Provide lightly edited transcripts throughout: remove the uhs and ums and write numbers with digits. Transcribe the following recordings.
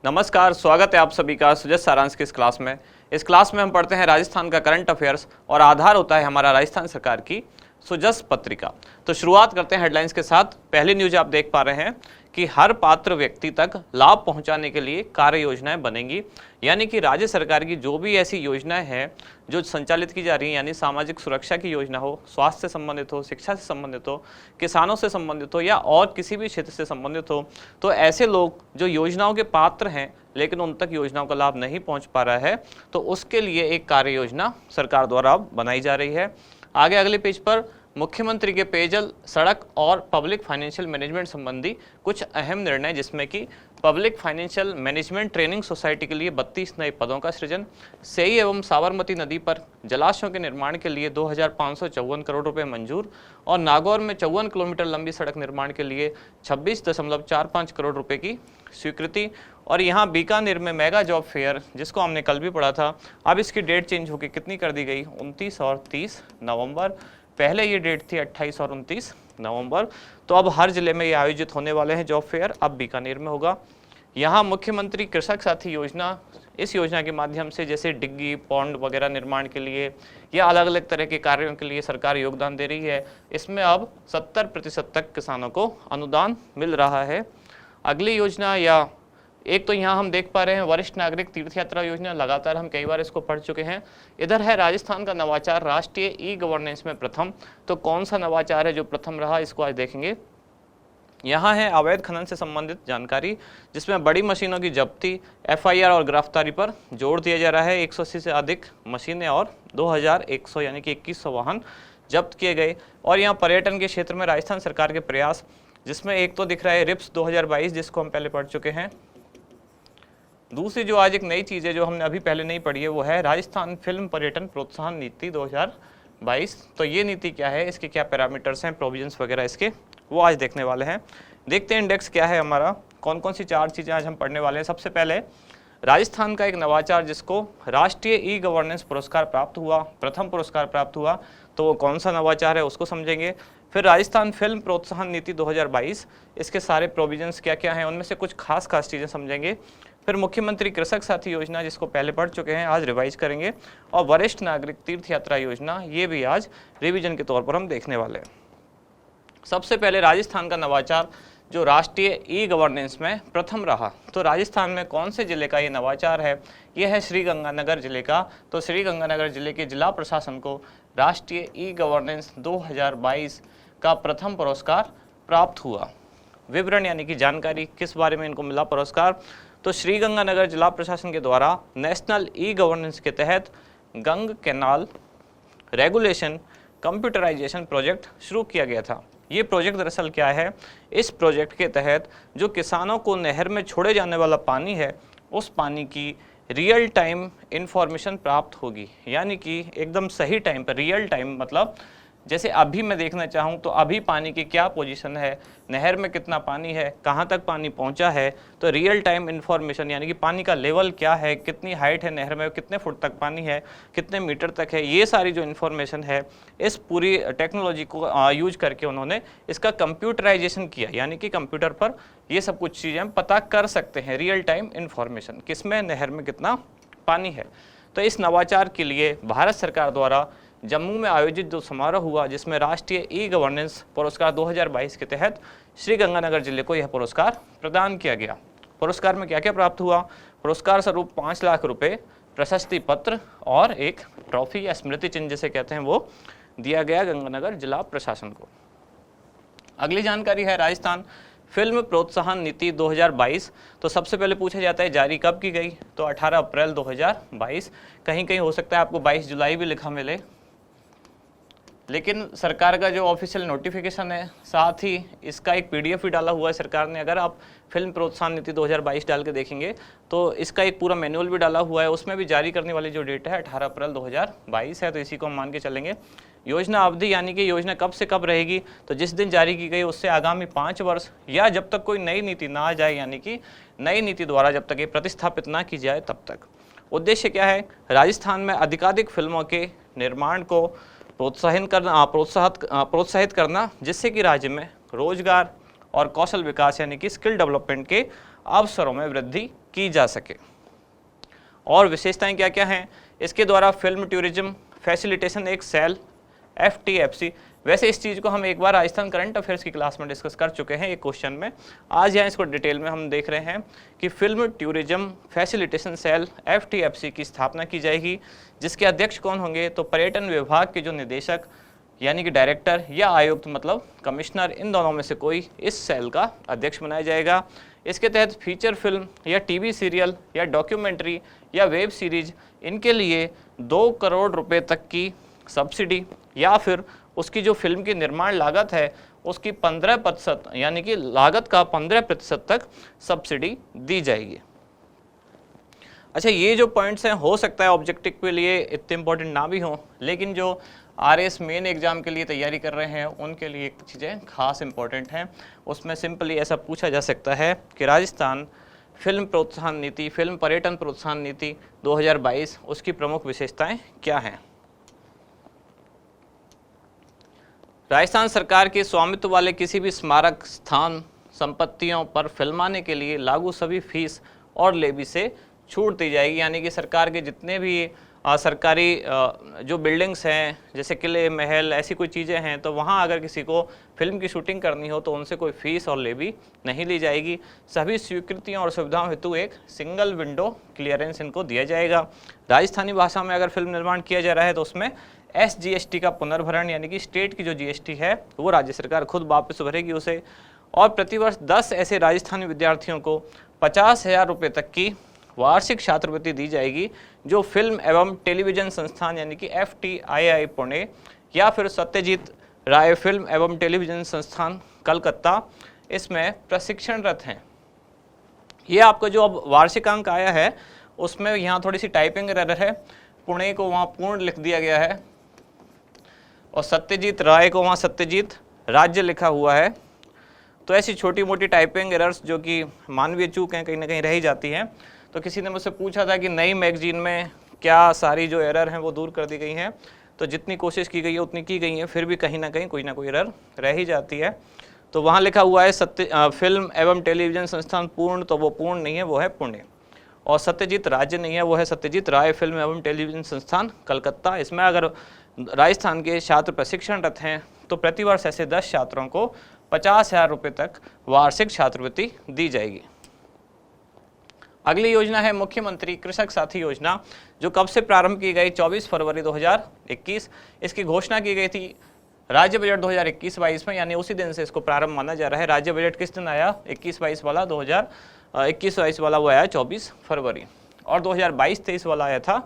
नमस्कार, स्वागत है आप सभी का सुजस सारांश की इस क्लास में। इस क्लास में हम पढ़ते हैं राजस्थान का करंट अफेयर्स और आधार होता है हमारा राजस्थान सरकार की सुजस पत्रिका। तो शुरुआत करते हैं हेडलाइंस के साथ। पहली न्यूज आप देख पा रहे हैं कि हर पात्र व्यक्ति तक लाभ पहुंचाने के लिए कार्य योजनाएं बनेंगी, यानी कि राज्य सरकार की जो भी ऐसी योजनाएं हैं जो संचालित की जा रही हैं, यानी सामाजिक सुरक्षा की योजना हो, स्वास्थ्य से संबंधित हो, शिक्षा से संबंधित हो, किसानों से संबंधित हो या और किसी भी क्षेत्र से संबंधित हो, तो ऐसे लोग जो योजनाओं के पात्र हैं लेकिन उन तक योजनाओं का लाभ नहीं पहुंच पा रहा है, तो उसके लिए एक कार्य योजना सरकार द्वारा अब बनाई जा रही है। आगे अगले पेज पर मुख्यमंत्री के पेयजल, सड़क और पब्लिक फाइनेंशियल मैनेजमेंट संबंधी कुछ अहम निर्णय, जिसमें कि public financial management training society के लिए 32 नए पदों का सृजन, सेई एवं साबरमती नदी पर जलाशयों के निर्माण के लिए 2554 करोड़ रुपए मंजूर और नागौर में 54 किलोमीटर लंबी सड़क निर्माण के लिए 26.45 करोड़ रुपए की स्वीकृति। और यहाँ बीकानेर में मेगा जॉब फेयर, जिसको हमने कल भी पढ़ा था, अब इसकी डेट चेंज होकर कितनी कर दी गई, 29 और 30 नवंबर। पहले ये डेट थी 28 और 29 नवंबर। तो अब हर जिले में ये आयोजित होने वाले हैं जॉब फेयर, अब बीकानेर में होगा। यहाँ मुख्यमंत्री कृषक साथी योजना, इस योजना के माध्यम से जैसे डिग्गी, पौंड वगैरह निर्माण के लिए या अलग अलग तरह के कार्यों के लिए सरकार योगदान दे रही है। इसमें अब 70% तक किसानों को अनुदान मिल रहा है। अगली योजना, या एक तो यहाँ हम देख पा रहे हैं वरिष्ठ नागरिक तीर्थ यात्रा योजना, लगातार हम कई बार इसको पढ़ चुके हैं। इधर है राजस्थान का नवाचार, राष्ट्रीय ई गवर्नेंस में प्रथम। तो कौन सा नवाचार है जो प्रथम रहा, इसको आज देखेंगे। यहाँ है अवैध खनन से संबंधित जानकारी, जिसमें बड़ी मशीनों की जब्ती, एफआईआर और गिरफ्तारी पर जोर दिया जा रहा है। 180 से अधिक मशीनें और 2100 यानी कि 2100 वाहन जब्त किए गए। और यहाँ पर्यटन के क्षेत्र में राजस्थान सरकार के प्रयास, जिसमें एक तो दिख रहा है रिप्स 2022, जिसको हम पहले पढ़ चुके हैं। दूसरी जो आज एक नई चीज़ है जो हमने अभी पहले नहीं पढ़ी है, वो है राजस्थान फिल्म पर्यटन प्रोत्साहन नीति 2022। तो ये नीति क्या है, इसके क्या पैरामीटर्स हैं, प्रोविजंस वगैरह इसके, वो आज देखने वाले हैं। देखते हैं इंडेक्स क्या है हमारा, कौन कौन सी 4 चीज़ें आज हम पढ़ने वाले हैं। सबसे पहले राजस्थान का एक नवाचार जिसको राष्ट्रीय ई गवर्नेंस पुरस्कार प्राप्त हुआ, प्रथम पुरस्कार प्राप्त हुआ, तो वो कौन सा नवाचार है उसको समझेंगे। फिर राजस्थान फिल्म प्रोत्साहन नीति 2022, इसके सारे प्रोविजंस क्या क्या हैं, उनमें से कुछ खास चीज़ें समझेंगे। फिर मुख्यमंत्री कृषक साथी योजना, जिसको पहले पढ़ चुके हैं, आज रिवाइज करेंगे। और वरिष्ठ नागरिक तीर्थ यात्रा योजना, ये भी आज रिवीजन के तौर पर हम देखने वाले हैं। सबसे पहले राजस्थान का नवाचार जो राष्ट्रीय ई गवर्नेंस में प्रथम रहा, तो राजस्थान में कौन से जिले का ये नवाचार है, ये है श्रीगंगानगर जिले का। तो श्रीगंगानगर जिले के जिला प्रशासन को राष्ट्रीय ई गवर्नेंस 2022 का प्रथम पुरस्कार प्राप्त हुआ। विवरण यानी कि जानकारी, किस बारे में इनको मिला पुरस्कार, तो श्रीगंगानगर जिला प्रशासन के द्वारा नेशनल ई गवर्नेंस के तहत गंग कैनाल रेगुलेशन कंप्यूटराइजेशन प्रोजेक्ट शुरू किया गया था। ये प्रोजेक्ट दरअसल क्या है, इस प्रोजेक्ट के तहत जो किसानों को नहर में छोड़े जाने वाला पानी है, उस पानी की रियल टाइम इंफॉर्मेशन प्राप्त होगी, यानी कि एकदम सही टाइम पर। रियल टाइम मतलब जैसे अभी मैं देखना चाहूँ तो अभी पानी की क्या पोजीशन है, नहर में कितना पानी है, कहाँ तक पानी पहुँचा है, तो रियल टाइम इन्फॉर्मेशन यानी कि पानी का लेवल क्या है, कितनी हाइट है नहर में, कितने फुट तक पानी है, कितने मीटर तक है, ये सारी जो इन्फॉर्मेशन है, इस पूरी टेक्नोलॉजी को यूज करके उन्होंने इसका कंप्यूटराइजेशन किया, यानी कि कंप्यूटर पर ये सब कुछ चीज़ें हम पता कर सकते हैं, रियल टाइम इन्फॉर्मेशन, किसमें नहर में कितना पानी है। तो इस नवाचार के लिए भारत सरकार द्वारा जम्मू में आयोजित जो समारोह हुआ, जिसमें राष्ट्रीय ई गवर्नेंस पुरस्कार 2022 के तहत श्रीगंगानगर जिले को यह पुरस्कार प्रदान किया गया। पुरस्कार में क्या क्या प्राप्त हुआ, पुरस्कार स्वरूप 5 लाख रुपए, प्रशस्ति पत्र और एक ट्रॉफी या स्मृति चिन्ह जिसे कहते हैं वो दिया गया गंगानगर जिला प्रशासन को। अगली जानकारी है राजस्थान फिल्म प्रोत्साहन नीति 2022। तो सबसे पहले पूछा जाता है जारी कब की गई, तो 18 अप्रैल 2022। कहीं कहीं हो सकता है आपको 22 जुलाई भी लिखा मिले, लेकिन सरकार का जो ऑफिशियल नोटिफिकेशन है, साथ ही इसका एक पीडीएफ भी डाला हुआ है सरकार ने। अगर आप फिल्म प्रोत्साहन नीति 2022 डाल के देखेंगे तो इसका एक पूरा मैनुअल भी डाला हुआ है, उसमें भी जारी करने वाली जो डेट है 18 अप्रैल 2022 है, तो इसी को हम मान के चलेंगे। योजना अवधि यानी कि योजना कब से कब रहेगी, तो जिस दिन जारी की गई उससे आगामी 5 वर्ष या जब तक कोई नई नीति ना आ जाए, यानी कि नई नीति द्वारा जब तक ये प्रतिस्थापित ना की जाए तब तक। उद्देश्य क्या है, राजस्थान में अधिकाधिक फिल्मों के निर्माण को प्रोत्साहित करना, जिससे कि राज्य में रोजगार और कौशल विकास यानी कि स्किल डेवलपमेंट के अवसरों में वृद्धि की जा सके। और विशेषताएं क्या क्या हैं? इसके द्वारा फिल्म टूरिज्म फैसिलिटेशन एक सेल FTFC, वैसे इस चीज़ को हम एक बार राजस्थान करंट अफेयर्स की क्लास में डिस्कस कर चुके हैं एक क्वेश्चन में। आज यहाँ इसको डिटेल में हम देख रहे हैं कि film tourism facilitation cell FTFC की स्थापना की जाएगी, जिसके अध्यक्ष कौन होंगे? तो पर्यटन विभाग के जो निदेशक यानी कि डायरेक्टर या आयुक्त मतलब कमिश्नर, इन दोनों में से कोई इस सेल का अध्यक्ष बनाया जाएगा। इसके तहत फीचर फिल्म या TV सीरियल या डॉक्यूमेंट्री या वेब सीरीज, इनके लिए 2 करोड़ रुपए तक की सब्सिडी या फिर उसकी जो फिल्म की निर्माण लागत है उसकी 15% यानी कि लागत का 15% तक सब्सिडी दी जाएगी। अच्छा, ये जो पॉइंट्स हैं हो सकता है ऑब्जेक्टिव के लिए इतने इंपॉर्टेंट ना भी हों, लेकिन जो RS मेन एग्जाम के लिए तैयारी कर रहे हैं उनके लिए एक चीज़ें खास इंपॉर्टेंट हैं। उसमें सिंपली ऐसा पूछा जा सकता है कि राजस्थान फिल्म प्रोत्साहन नीति, फिल्म पर्यटन प्रोत्साहन नीति 2022, उसकी प्रमुख विशेषताएं क्या हैं? राजस्थान सरकार के स्वामित्व वाले किसी भी स्मारक स्थान संपत्तियों पर फिल्माने के लिए लागू सभी फीस और लेवी से छूट दी जाएगी। यानी कि सरकार के जितने भी सरकारी जो बिल्डिंग्स हैं, जैसे किले महल, ऐसी कोई चीज़ें हैं, तो वहाँ अगर किसी को फिल्म की शूटिंग करनी हो तो उनसे कोई फीस और लेवी नहीं ली जाएगी। सभी स्वीकृतियों और सुविधाओं हेतु एक सिंगल विंडो क्लियरेंस इनको दिया जाएगा। राजस्थानी भाषा में अगर फिल्म निर्माण किया जा रहा है तो उसमें SGST का पुनर्भरण यानी कि स्टेट की जो GST है वो राज्य सरकार खुद वापस भरेगी उसे। और प्रतिवर्ष 10 ऐसे राजस्थानी विद्यार्थियों को 50,000 रुपये तक की वार्षिक छात्रवृत्ति दी जाएगी, जो फिल्म एवं टेलीविज़न संस्थान यानी कि FTII पुणे या फिर सत्यजीत राय फिल्म एवं टेलीविज़न संस्थान कलकत्ता इसमें प्रशिक्षणरत हैं। ये आपका जो अब वार्षिक अंक आया है उसमें यहाँ थोड़ी सी टाइपिंग एरर है, पुणे को वहाँ पूर्ण लिख दिया गया है और सत्यजीत राय को वहाँ सत्यजीत राज्य लिखा हुआ है। तो ऐसी छोटी मोटी टाइपिंग एरर्स जो कि मानवीय चूक हैं कहीं ना कहीं रह जाती हैं। तो किसी ने मुझसे पूछा था कि नई मैगजीन में क्या सारी जो एरर हैं वो दूर कर दी गई हैं, तो जितनी कोशिश की गई है उतनी की गई है, फिर भी कहीं ना कोई एरर रह ही जाती है। तो वहाँ लिखा हुआ है फिल्म एवं टेलीविज़न संस्थान पूर्ण, तो वो पूर्ण नहीं है, वो है पुणे। और सत्यजीत राज्य नहीं है, वो है सत्यजीत राय फिल्म एवं टेलीविज़न संस्थान कलकत्ता। इसमें अगर राजस्थान के छात्र प्रशिक्षणरत हैं तो प्रतिवर्ष ऐसे 10 छात्रों को 50,000 रुपये तक वार्षिक छात्रवृत्ति दी जाएगी। अगली योजना है मुख्यमंत्री कृषक साथी योजना, जो कब से प्रारंभ की गई? 24 फरवरी 2021। इसकी घोषणा की गई थी राज्य बजट 2021-22 में, यानी उसी दिन से इसको प्रारंभ माना जा रहा है। राज्य बजट किस दिन आया? 21-22 वाला, 2021-22 वाला वो आया 24 फरवरी, और 2022-23 वाला आया था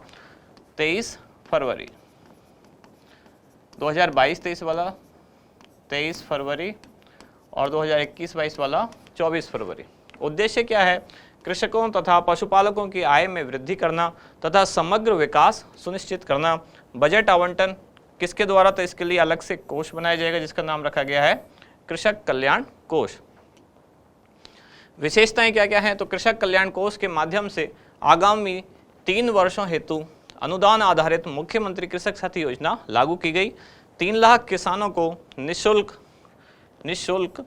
23 फरवरी। 2022-23 वाला 23 फरवरी और 2021-22 वाला 24 फरवरी। उद्देश्य क्या है? कृषकों तथा पशुपालकों की आय में वृद्धि करना तथा समग्र विकास सुनिश्चित करना। बजट आवंटन किसके द्वारा? तो इसके लिए अलग से कोष बनाया जाएगा जिसका नाम रखा गया है कृषक कल्याण कोष। विशेषताएं क्या क्या हैं? तो कृषक कल्याण कोष के माध्यम से आगामी 3 वर्षों हेतु अनुदान आधारित मुख्यमंत्री कृषक साथी योजना लागू की गई। 3 लाख किसानों को निःशुल्क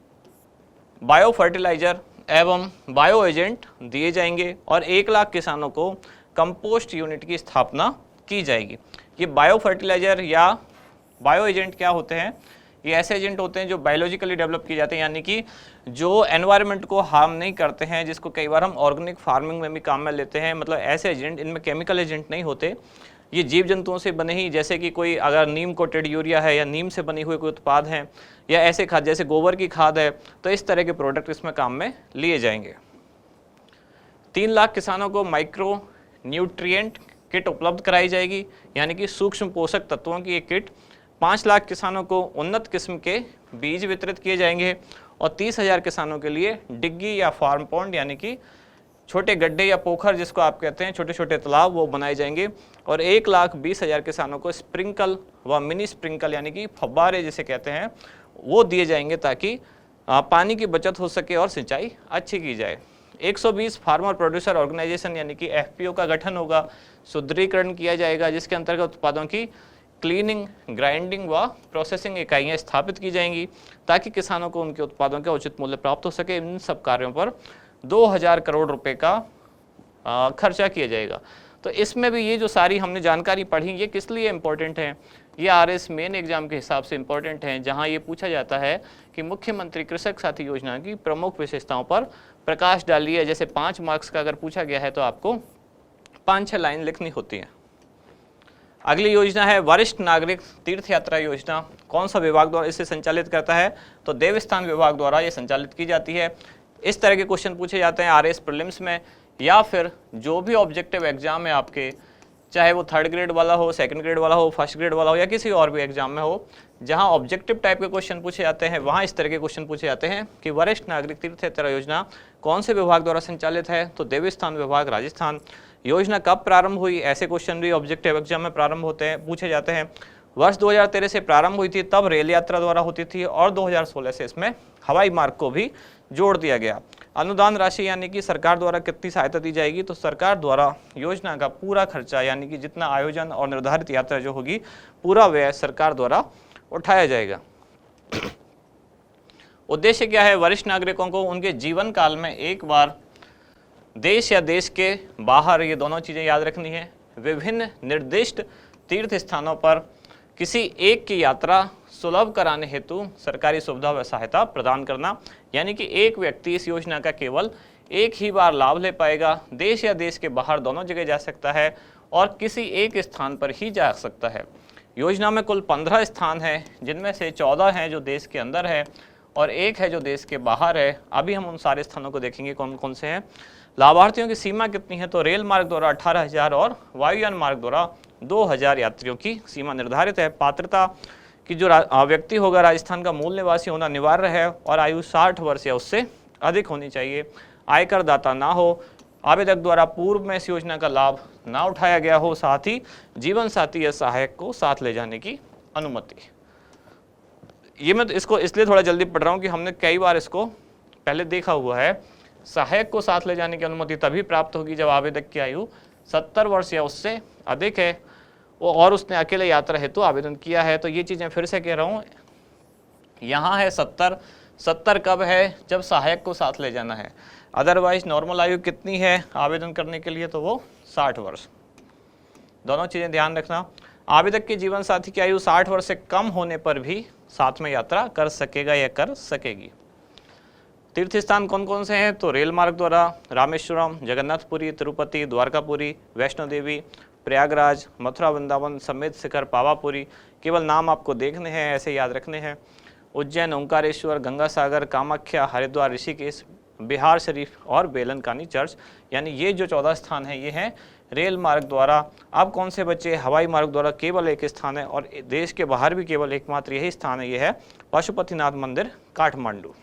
बायो फर्टिलाइजर एवं बायो एजेंट दिए जाएंगे और 1 लाख किसानों को कंपोस्ट यूनिट की स्थापना की जाएगी। ये बायो फर्टिलाइजर या बायो एजेंट क्या होते हैं? ये ऐसे एजेंट होते हैं जो बायोलॉजिकली डेवलप किए जाते हैं, यानी कि जो एनवायरनमेंट को हार्म नहीं करते हैं, जिसको कई बार हम ऑर्गेनिक फार्मिंग में भी काम में लेते हैं। मतलब ऐसे एजेंट, इनमें केमिकल एजेंट नहीं होते, ये जीव जंतुओं से बने ही, जैसे कि कोई अगर नीम कोटेड यूरिया है या नीम से बनी हुई कोई उत्पाद हैं या ऐसे खाद जैसे गोबर की खाद है, तो इस तरह के प्रोडक्ट इसमें काम में लिए जाएंगे। 3 लाख किसानों को माइक्रो न्यूट्रिएंट किट उपलब्ध कराई जाएगी, यानी कि सूक्ष्म पोषक तत्वों की एक किट। 5 लाख किसानों को उन्नत किस्म के बीज वितरित किए जाएंगे और 30,000 किसानों के लिए डिग्गी या फार्म पॉन्ड यानी कि छोटे गड्ढे या पोखर जिसको आप कहते हैं, छोटे छोटे तालाब, वो बनाए जाएंगे। और 1,20,000 किसानों को स्प्रिंकल व मिनी स्प्रिंकल यानी कि फव्वारे जिसे कहते हैं वो दिए जाएंगे, ताकि पानी की बचत हो सके और सिंचाई अच्छी की जाए। 120 फार्मर प्रोड्यूसर ऑर्गेनाइजेशन यानी कि FPO का गठन होगा, सुदृढ़ीकरण किया जाएगा, जिसके अंतर्गत उत्पादों की क्लीनिंग, ग्राइंडिंग व प्रोसेसिंग इकाइयाँ स्थापित की जाएंगी, ताकि किसानों को उनके उत्पादों का उचित मूल्य प्राप्त हो सके। इन सब कार्यों पर 2,000 करोड़ रुपए का खर्चा किया जाएगा। तो इसमें भी ये जो सारी हमने जानकारी पढ़ी ये किस लिए इम्पोर्टेंट है, ये आरएस मेन एग्जाम के हिसाब से इम्पोर्टेंट है, जहां ये पूछा जाता है कि मुख्यमंत्री कृषक साथी योजना की प्रमुख विशेषताओं पर प्रकाश डालिए। जैसे 5 मार्क्स का अगर पूछा गया है तो आपको 5-6 लाइन लिखनी होती है। अगली योजना है वरिष्ठ नागरिक तीर्थ यात्रा योजना। कौन सा विभाग द्वारा इसे संचालित करता है, तो देवस्थान विभाग द्वारा ये संचालित की जाती है। इस तरह के क्वेश्चन पूछे जाते हैं आरएस प्रीलिम्स में, या फिर जो भी ऑब्जेक्टिव एग्जाम है आपके, चाहे वो 3rd ग्रेड वाला हो, 2nd ग्रेड वाला हो, 1st ग्रेड वाला हो, या किसी और भी एग्जाम में हो, जहां ऑब्जेक्टिव टाइप के क्वेश्चन पूछे जाते हैं, वहां इस तरह के क्वेश्चन पूछे जाते हैं कि वरिष्ठ नागरिक तीर्थ यात्रा योजना कौन से विभाग द्वारा संचालित है, तो देवस्थान विभाग, राजस्थान। योजना कब प्रारंभ हुई, ऐसे क्वेश्चन भी ऑब्जेक्टिव एग्जाम में प्रारंभ होते हैं, पूछे जाते हैं। वर्ष 2013 से प्रारंभ हुई थी, तब रेल यात्रा द्वारा होती थी, और 2016 से इसमें हवाई मार्ग को भी जोड़ दिया गया। अनुदान राशि यानी कि सरकार द्वारा कितनी सहायता दी जाएगी, तो सरकार द्वारा योजना का पूरा खर्चा यानी कि जितना आयोजन और निर्धारित यात्रा जो होगी, पूरा व्यय सरकार द्वारा उठाया जाएगा। उद्देश्य क्या है, वरिष्ठ नागरिकों को उनके जीवन काल में एक बार देश या देश के बाहर, ये दोनों चीज़ें याद रखनी है, विभिन्न निर्दिष्ट तीर्थ स्थानों पर किसी एक की यात्रा सुलभ कराने हेतु सरकारी सुविधा व सहायता प्रदान करना। यानी कि एक व्यक्ति इस योजना का केवल एक ही बार लाभ ले पाएगा, देश या देश के बाहर दोनों जगह जा सकता है और किसी एक स्थान पर ही जा सकता है। योजना में कुल 15 स्थान हैं, जिनमें से 14 हैं जो देश के अंदर है और एक है जो देश के बाहर है। अभी हम उन सारे स्थानों को देखेंगे कौन कौन से हैं। लाभार्थियों की सीमा कितनी है, तो रेल मार्ग द्वारा 18,000 और वायुयान मार्ग द्वारा 2,000 यात्रियों की सीमा निर्धारित है। पात्रता कि जो व्यक्ति होगा राजस्थान का मूल निवासी होना अनिवार्य है और आयु 60 वर्ष या उससे अधिक होनी चाहिए। आयकर दाता ना हो, आवेदक द्वारा पूर्व में इस योजना का लाभ ना उठाया गया हो, साथ ही जीवन साथी या सहायक को साथ ले जाने की अनुमति। ये मैं तो इसको इसलिए थोड़ा जल्दी पढ़ रहा हूँ कि हमने कई बार इसको पहले देखा हुआ है। सहायक को साथ ले जाने की अनुमति तभी प्राप्त होगी जब आवेदक की आयु 70 वर्ष या उससे अधिक है और उसने अकेले यात्रा हेतु आवेदन किया है। तो ये चीज़ें फिर से कह रहा हूँ, यहाँ है 70 कब है, जब सहायक को साथ ले जाना है। अदरवाइज नॉर्मल आयु कितनी है आवेदन करने के लिए, तो वो 60 वर्ष। दोनों चीज़ें ध्यान रखना। आवेदक के जीवन साथी की आयु 60 वर्ष से कम होने पर भी साथ में यात्रा कर सकेगा या कर सकेगी। तीर्थ स्थान कौन कौन से हैं, तो रेल मार्ग द्वारा रामेश्वरम, जगन्नाथपुरी, तिरुपति, द्वारकापुरी, वैष्णो देवी, प्रयागराज, मथुरा, वृंदावन समेत शिखर, पावापुरी। केवल नाम आपको देखने हैं, ऐसे याद रखने हैं। उज्जैन, ओंकारेश्वर, गंगा सागर, कामाख्या, हरिद्वार, ऋषिकेश, बिहार शरीफ और बेलनकानी चर्च। यानी ये जो 14 स्थान हैं ये हैं रेल मार्ग द्वारा। अब कौन से बच्चे, हवाई मार्ग द्वारा केवल एक स्थान है और देश के बाहर भी केवल एकमात्र यही स्थान है, ये है पशुपतिनाथ मंदिर, काठमांडू।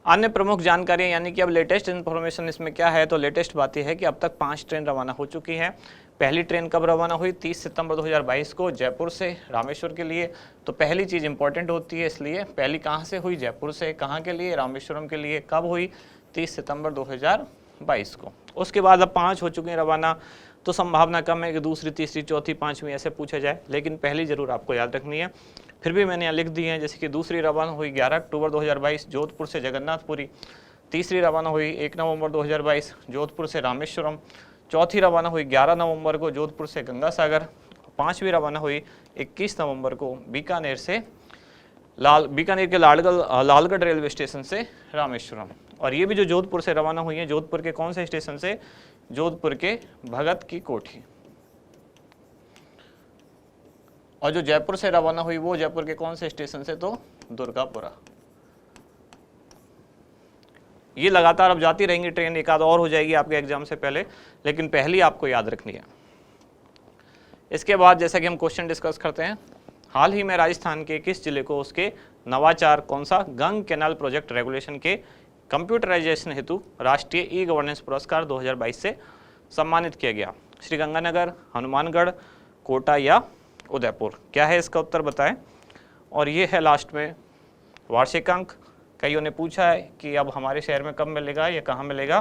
अन्य प्रमुख जानकारियां यानी कि अब लेटेस्ट इन्फॉर्मेशन इसमें क्या है, तो लेटेस्ट बात यह है कि अब तक 5 ट्रेन रवाना हो चुकी हैं। पहली ट्रेन कब रवाना हुई, 30 सितंबर 2022 को जयपुर से रामेश्वर के लिए। तो पहली चीज़ इंपॉर्टेंट होती है, इसलिए पहली कहाँ से हुई, जयपुर से। कहाँ के लिए, रामेश्वरम के लिए। कब हुई, 30 सितंबर 2022 को। उसके बाद अब 5 हो चुके हैं रवाना, तो संभावना कम है कि दूसरी, तीसरी, चौथी, 5वीं ऐसे पूछा जाए, लेकिन पहली जरूर आपको याद रखनी है। फिर भी मैंने यहाँ लिख दी है, जैसे कि दूसरी रवाना हुई 11 अक्टूबर 2022 जोधपुर से जगन्नाथपुरी। तीसरी रवाना हुई 1 नवंबर 2022 जोधपुर से रामेश्वरम। चौथी रवाना हुई 11 नवंबर को जोधपुर से गंगा सागर। 5वीं रवाना हुई 21 नवंबर को बीकानेर से बीकानेर के लालगढ़ रेलवे स्टेशन से रामेश्वरम। और ये भी जो जोधपुर से रवाना हुई है, जोधपुर के कौन से स्टेशन से, जोधपुर के भगत की कोठी। और जो जयपुर से रवाना हुई वो जयपुर के कौन से स्टेशन से, तो दुर्गापुरा। ये लगातार अब जाती रहेंगी ट्रेन, एक आध और हो जाएगी आपके एग्जाम से पहले, लेकिन पहली आपको याद रखनी है। इसके बाद जैसा कि हम क्वेश्चन डिस्कस करते हैं, हाल ही में राजस्थान के किस जिले को उसके नवाचार कौन सा गंग कैनाल प्रोजेक्ट रेगुलेशन के कंप्यूटराइजेशन हेतु राष्ट्रीय ई गवर्नेंस पुरस्कार 2022 से सम्मानित किया गया। श्रीगंगानगर, हनुमानगढ़, कोटा या उदयपुर। क्या है इसका उत्तर बताएं। और ये है लास्ट में वार्षिक अंक। कईयों ने पूछा है कि अब हमारे शहर में कब मिलेगा या कहाँ मिलेगा,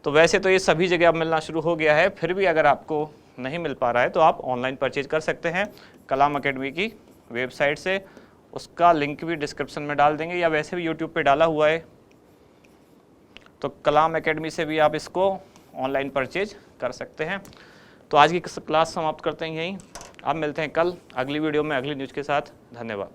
तो वैसे तो ये सभी जगह अब मिलना शुरू हो गया है। फिर भी अगर आपको नहीं मिल पा रहा है तो आप ऑनलाइन परचेज कर सकते हैं कलाम अकेडमी की वेबसाइट से। उसका लिंक भी डिस्क्रिप्शन में डाल देंगे, या वैसे भी यूट्यूब पे डाला हुआ है। तो कलाम एकेडमी से भी आप इसको ऑनलाइन परचेज कर सकते हैं। तो आज की क्लास समाप्त करते हैं यहीं। अब मिलते हैं कल अगली वीडियो में अगली न्यूज़ के साथ। धन्यवाद।